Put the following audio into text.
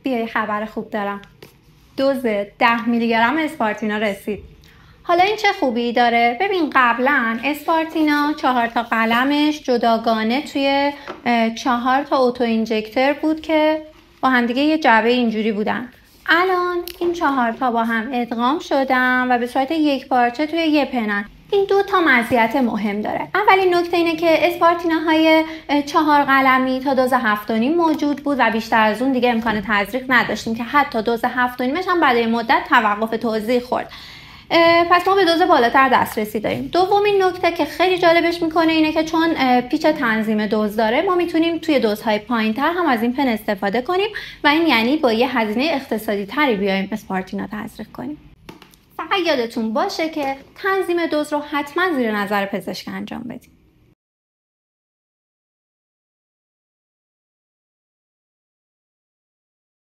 بیا خبر خوب دارم. دوز 10 میلی گرم اسپارتینا رسید. حالا این چه خوبی داره؟ ببین قبلا اسپارتینا 4 تا قلمش جداگانه توی 4 تا اوتو اینجکتر بود که با هم دیگه یه جعبه اینجوری بودن. الان این 4 تا با هم ادغام شدن و به صورت یک پارچه توی یه پنن. این 2 تا مزیت مهم داره. اولین نکته اینه که اسپارتیناهای 4 قلمی تا دوز 7.5 موجود بود و بیشتر از اون دیگه امکان تزریق نداشتیم که حتی دوز 7.5 هم بعد مدت توقف توزیع خورد. پس ما به دوز بالاتر دسترسی داریم. دومین نکته که خیلی جالبش میکنه اینه که چون پیچ تنظیم دوز داره ما میتونیم توی دوزهای پایینتر هم از این پن استفاده کنیم و این یعنی با یه هزینه اقتصادی تری بیایم اسپارتینا تزریق کنیم. فقط یادتون باشه که تنظیم دوز رو حتما زیر نظر پزشک انجام بدید.